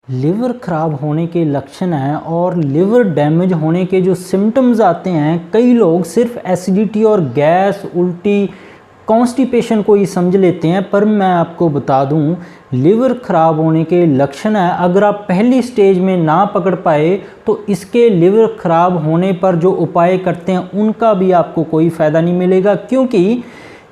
Liver ख़राब होने के लक्षण हैं और लिवर डैमेज होने के जो सिम्टम्स आते हैं, कई लोग सिर्फ एसिडिटी और गैस, उल्टी, कॉन्स्टिपेशन को ही समझ लेते हैं। पर मैं आपको बता दूं, लिवर ख़राब होने के लक्षण है, अगर आप पहली स्टेज में ना पकड़ पाए तो इसके लिवर ख़राब होने पर जो उपाय करते हैं उनका भी आपको कोई फ़ायदा नहीं मिलेगा, क्योंकि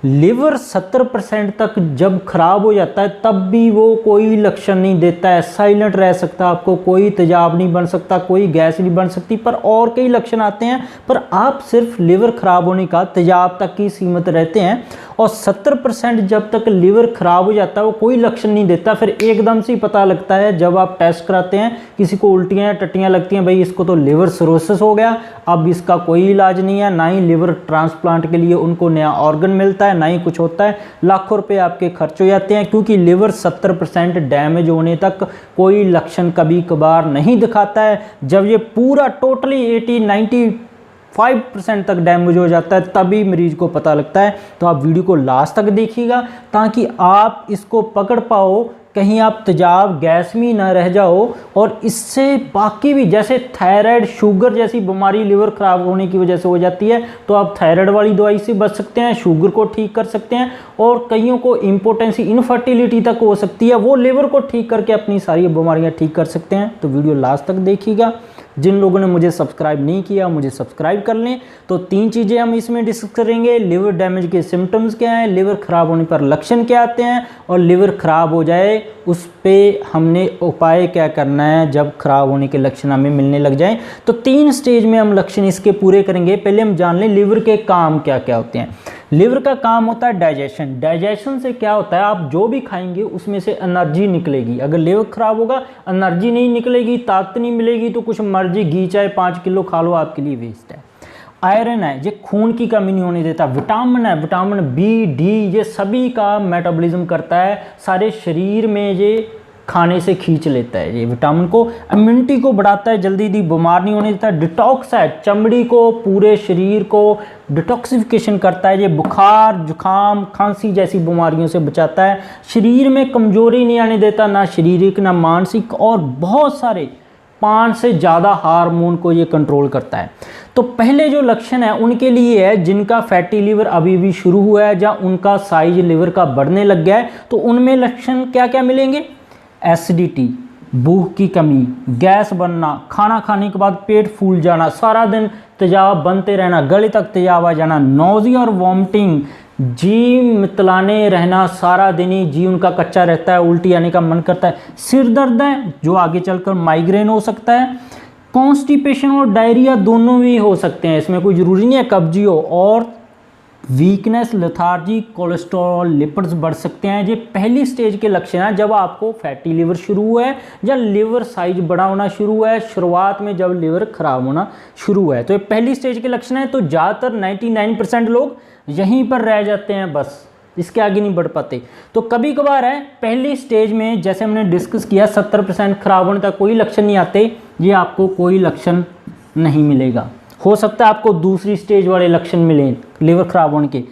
लिवर 70% तक जब खराब हो जाता है तब भी वो कोई लक्षण नहीं देता है, साइलेंट रह सकता, आपको कोई तेजाब नहीं बन सकता, कोई गैस नहीं बन सकती, पर और कई लक्षण आते हैं। पर आप सिर्फ लिवर खराब होने का तेजाब तक ही सीमित रहते हैं और 70% जब तक लिवर खराब हो जाता है वो कोई लक्षण नहीं देता। फिर एकदम से पता लगता है जब आप टेस्ट कराते हैं, किसी को उल्टियाँ टट्टियाँ लगती हैं, भाई इसको तो लिवर सिरोसिस हो गया, अब इसका कोई इलाज नहीं है, ना ही लिवर ट्रांसप्लांट के लिए उनको नया ऑर्गन मिलता है, ना ही कुछ होता है, लाखों रुपए आपके खर्च हो जाते हैं, क्योंकि लिवर 70% डैमेज होने तक कोई लक्षण कभी कभार नहीं दिखाता है। जब ये पूरा टोटली 80-95% तक डैमेज हो जाता है तभी मरीज को पता लगता है। तो आप वीडियो को लास्ट तक देखिएगा ताकि आप इसको पकड़ पाओ, कहीं आप तेजाब गैस में ना रह जाओ। और इससे बाकी भी, जैसे थायराइड, शुगर जैसी बीमारी लिवर खराब होने की वजह से हो जाती है, तो आप थायराइड वाली दवाई से बच सकते हैं, शुगर को ठीक कर सकते हैं। और कईयों को इम्पोर्टेंसी, इनफर्टिलिटी तक हो सकती है, वो लिवर को ठीक करके अपनी सारी बीमारियां ठीक कर सकते हैं। तो वीडियो लास्ट तक देखिएगा। जिन लोगों ने मुझे सब्सक्राइब नहीं किया, मुझे सब्सक्राइब कर लें। तो 3 चीज़ें हम इसमें डिस्कस करेंगे। लिवर डैमेज के सिम्टम्स क्या हैं, लिवर ख़राब होने पर लक्षण क्या आते हैं, और लिवर ख़राब हो जाए उस पे हमने उपाय क्या करना है जब ख़राब होने के लक्षण हमें मिलने लग जाएं। तो 3 स्टेज में हम लक्षण इसके पूरे करेंगे। पहले हम जान लें लिवर के काम क्या क्या होते हैं। लिवर का काम होता है डाइजेशन। डाइजेशन से क्या होता है, आप जो भी खाएंगे उसमें से एनर्जी निकलेगी। अगर लिवर खराब होगा, एनर्जी नहीं निकलेगी, ताकत नहीं मिलेगी, तो कुछ मर्जी घी चाहे 5 किलो खा लो, आपके लिए वेस्ट है। आयरन है, ये खून की कमी नहीं होने देता। विटामिन है, विटामिन बी, डी, ये सभी का मेटाबॉलिज्म करता है, सारे शरीर में ये खाने से खींच लेता है ये विटामिन को। इम्यूनिटी को बढ़ाता है, जल्दी बीमार नहीं होने देता। डिटॉक्स है, चमड़ी को, पूरे शरीर को डिटॉक्सिफिकेशन करता है, ये बुखार, जुकाम, खांसी जैसी बीमारियों से बचाता है। शरीर में कमजोरी नहीं आने देता, ना शारीरिक ना मानसिक, और बहुत सारे 5 से ज़्यादा हार्मोन को ये कंट्रोल करता है। तो पहले जो लक्षण है उनके लिए है जिनका फैटी लिवर अभी भी शुरू हुआ है, या उनका साइज लिवर का बढ़ने लग गया है, तो उनमें लक्षण क्या क्या मिलेंगे। एसिडिटी, भूख की कमी, गैस बनना, खाना खाने के बाद पेट फूल जाना, सारा दिन तेजाब बनते रहना, गले तक तेजाब आ जाना, नोज़िया और वॉमिटिंग, जी मितलाने रहना, सारा दिन ही जी उनका कच्चा रहता है, उल्टी आने का मन करता है। सिर दर्द है जो आगे चलकर माइग्रेन हो सकता है। कॉन्स्टिपेशन और डायरिया दोनों भी हो सकते हैं, इसमें कोई ज़रूरी नहीं है कब्जी हो। और वीकनेस, लेथार्जी, कोलेस्ट्रॉल, लिपिड्स बढ़ सकते हैं। ये पहली स्टेज के लक्षण हैं जब आपको फैटी लिवर शुरू हुआ है या लिवर साइज बड़ा होना शुरू हुआ है, शुरुआत में जब लिवर खराब होना शुरू हुआ है। तो ये पहली स्टेज के लक्षण हैं। तो ज़्यादातर 99% लोग यहीं पर रह जाते हैं, बस इसके आगे नहीं बढ़ पाते। तो कभी कभार है पहली स्टेज में, जैसे हमने डिस्कस किया, 70% खराब होने तक कोई लक्षण नहीं आते, ये आपको कोई लक्षण नहीं मिलेगा। हो सकता है आपको दूसरी स्टेज वाले लक्षण मिले लिवर खराब होने के।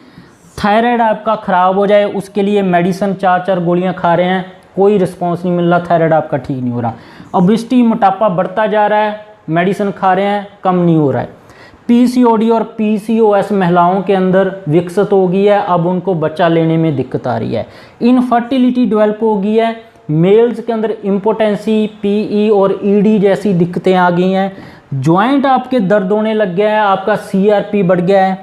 थायराइड आपका खराब हो जाए, उसके लिए मेडिसिन 4-4 गोलियां खा रहे हैं, कोई रिस्पांस नहीं मिल रहा, थायराइड आपका ठीक नहीं हो रहा। ओबेसिटी, मोटापा बढ़ता जा रहा है, मेडिसिन खा रहे हैं, कम नहीं हो रहा है। पीसीओडी और पीसीओएस महिलाओं के अंदर विकसित हो गई है, अब उनको बच्चा लेने में दिक्कत आ रही है। इनफर्टिलिटी डेवलप हो गई है, मेल्स के अंदर इम्पोटेंसी, पीई और ईडी जैसी दिक्कतें आ गई हैं। ज्वाइंट आपके दर्द होने लग गया है, आपका सीआरपी बढ़ गया है।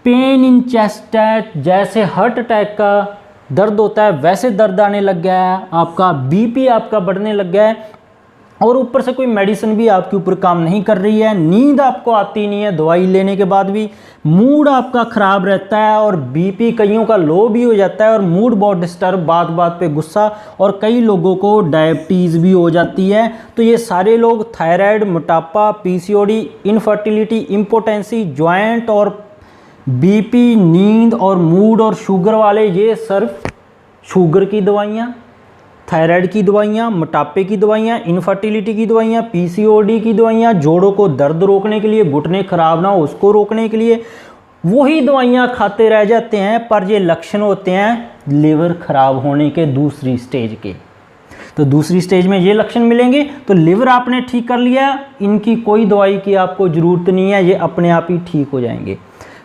पेन इन चेस्ट है, जैसे हार्ट अटैक का दर्द होता है वैसे दर्द आने लग गया है। आपका बीपी आपका बढ़ने लग गया है, और ऊपर से कोई मेडिसिन भी आपके ऊपर काम नहीं कर रही है। नींद आपको आती नहीं है दवाई लेने के बाद भी। मूड आपका ख़राब रहता है, और बीपी कईयों का लो भी हो जाता है, और मूड बहुत डिस्टर्ब, बात बात पे गुस्सा, और कई लोगों को डायबिटीज़ भी हो जाती है। तो ये सारे लोग थायराइड, मोटापा, पीसीओडी, इनफर्टिलिटी, इम्पोटेंसी, ज्वाइंट और बीपी, नींद और मूड और शुगर वाले, ये सिर्फ शुगर की दवाइयाँ, थायराइड की दवाइयाँ, मोटापे की दवाइयाँ, इनफर्टिलिटी की दवाइयाँ, पीसीओडी की दवाइयाँ, जोड़ों को दर्द रोकने के लिए, घुटने खराब ना हो उसको रोकने के लिए, वही दवाइयाँ खाते रह जाते हैं। पर ये लक्षण होते हैं लिवर खराब होने के दूसरी स्टेज के। तो दूसरी स्टेज में ये लक्षण मिलेंगे। तो लिवर आपने ठीक कर लिया, इनकी कोई दवाई की आपको ज़रूरत नहीं है, ये अपने आप ही ठीक हो जाएंगे।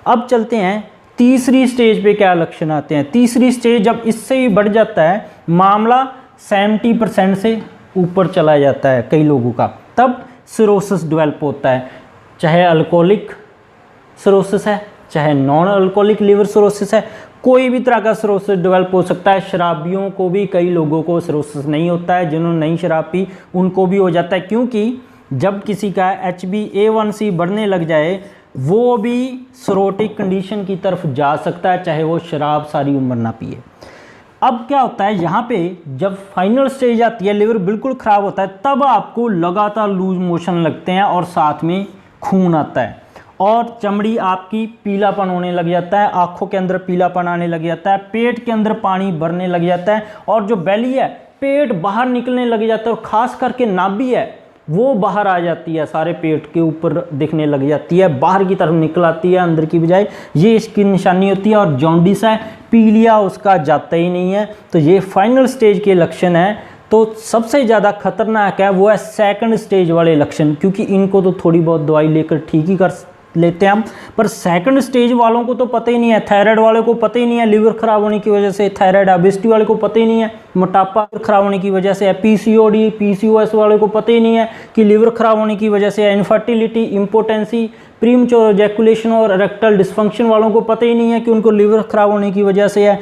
अब चलते हैं तीसरी स्टेज पे क्या लक्षण आते हैं। तीसरी स्टेज जब इससे भी बढ़ जाता है, मामला 70% से ऊपर चला जाता है कई लोगों का, तब सिरोसिस डेवलप होता है। चाहे अल्कोहलिक सिरोसिस है, चाहे नॉन अल्कोहलिक लिवर सिरोसिस है, कोई भी तरह का सिरोसिस डेवलप हो सकता है। शराबियों को भी कई लोगों को सिरोसिस नहीं होता है, जिन्होंने नई शराब पी उनको भी हो जाता है, क्योंकि जब किसी का HbA1c बढ़ने लग जाए वो भी सिरोटिक कंडीशन की तरफ जा सकता है, चाहे वो शराब सारी उम्र ना पिए। अब क्या होता है, यहाँ पे जब फाइनल स्टेज आती है, लिवर बिल्कुल ख़राब होता है, तब आपको लगातार लूज मोशन लगते हैं और साथ में खून आता है और चमड़ी आपकी पीलापन होने लग जाता है, आँखों के अंदर पीलापन आने लग जाता है, पेट के अंदर पानी भरने लग जाता है और जो बेली है, पेट बाहर निकलने लग जाता है और ख़ास करके नाभि है वो बाहर आ जाती है, सारे पेट के ऊपर दिखने लग जाती है, बाहर की तरफ निकल आती है अंदर की बजाय, ये इसकी निशानी होती है। और जॉन्डिस है, पीलिया उसका जाता ही नहीं है। तो ये फाइनल स्टेज के लक्षण हैं। तो सबसे ज़्यादा खतरनाक है वो है सेकंड स्टेज वाले लक्षण, क्योंकि इनको तो थोड़ी बहुत दवाई लेकर ठीक ही कर लेते हैं हम, पर सेकंड स्टेज वालों को तो पता ही नहीं है। थायराइड वाले को पता ही नहीं है लिवर खराब होने की वजह से, थायराइड ओबेसिटी वाले को पता ही नहीं है मोटापा खराब होने की वजह से है, PCOD PCOS वाले को पता ही नहीं है कि लिवर खराब होने की वजह से है, इनफर्टिलिटी, इम्पोटेंसी, प्रीमच्योर एजैकुलेशन और इरेक्टाइल डिस्फंक्शन वालों को पता ही नहीं है कि उनको लिवर खराब होने की वजह से है,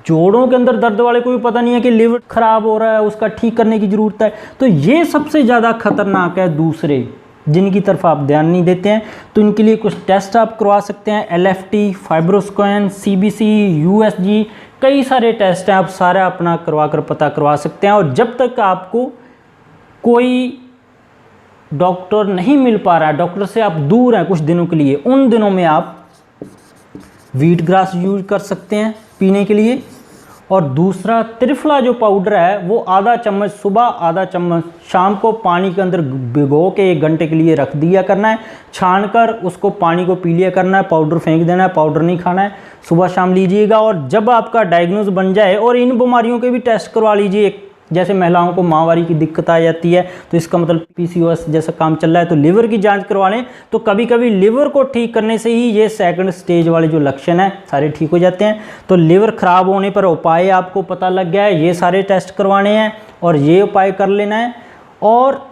जोड़ों के अंदर दर्द वाले को भी पता नहीं है कि लिवर खराब हो रहा है, उसका ठीक करने की ज़रूरत है। तो ये सबसे ज़्यादा खतरनाक है दूसरे, जिनकी तरफ आप ध्यान नहीं देते हैं। तो इनके लिए कुछ टेस्ट आप करवा सकते हैं, LFT, फाइब्रोस्कैन, CBC, USG, कई सारे टेस्ट हैं, आप सारा अपना करवा कर पता करवा सकते हैं। और जब तक आपको कोई डॉक्टर नहीं मिल पा रहा है, डॉक्टर से आप दूर हैं कुछ दिनों के लिए, उन दिनों में आप व्हीट ग्रास यूज कर सकते हैं पीने के लिए। और दूसरा त्रिफला जो पाउडर है वो आधा चम्मच सुबह, आधा चम्मच शाम को पानी के अंदर भिगो के 1 घंटे के लिए रख दिया करना है, छानकर उसको पानी को पी लिया करना है, पाउडर फेंक देना है, पाउडर नहीं खाना है, सुबह शाम लीजिएगा। और जब आपका डायग्नोज बन जाए, और इन बीमारियों के भी टेस्ट करवा लीजिए, जैसे महिलाओं को माहवारी की दिक्कत आ जाती है तो इसका मतलब PCOS जैसा काम चल रहा है, तो लिवर की जांच करवा लें। तो कभी कभी लिवर को ठीक करने से ही ये सेकंड स्टेज वाले जो लक्षण हैं सारे ठीक हो जाते हैं। तो लिवर खराब होने पर उपाय आपको पता लग गया है, ये सारे टेस्ट करवाने हैं और ये उपाय कर लेना है। और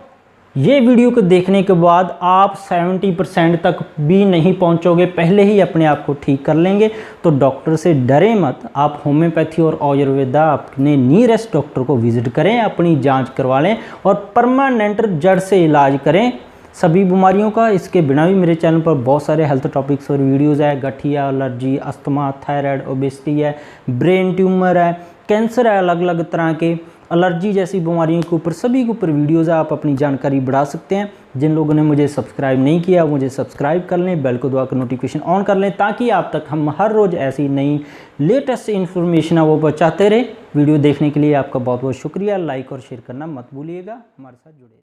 ये वीडियो को देखने के बाद आप 70% तक भी नहीं पहुंचोगे, पहले ही अपने आप को ठीक कर लेंगे। तो डॉक्टर से डरे मत, आप होम्योपैथी और आयुर्वेदा अपने नियरेस्ट डॉक्टर को विजिट करें, अपनी जांच करवा लें और परमानेंट जड़ से इलाज करें सभी बीमारियों का। इसके बिना भी मेरे चैनल पर बहुत सारे हेल्थ टॉपिक्स और वीडियोज़ है, गठिया, एलर्जी, अस्थमा, थायराइड, ओबेसिटी है, ब्रेन ट्यूमर है, कैंसर है, अलग अलग तरह के एलर्जी जैसी बीमारियों के ऊपर, सभी के ऊपर वीडियोज़ है, आप अपनी जानकारी बढ़ा सकते हैं। जिन लोगों ने मुझे सब्सक्राइब नहीं किया मुझे सब्सक्राइब कर लें, बेल को दबाकर नोटिफिकेशन ऑन कर लें, ताकि आप तक हम हर रोज़ ऐसी नई लेटेस्ट इन्फॉर्मेशन है वो पहुँचाते रहे। वीडियो देखने के लिए आपका बहुत बहुत शुक्रिया। लाइक और शेयर करना मत भूलिएगा, हमारे साथ जुड़े।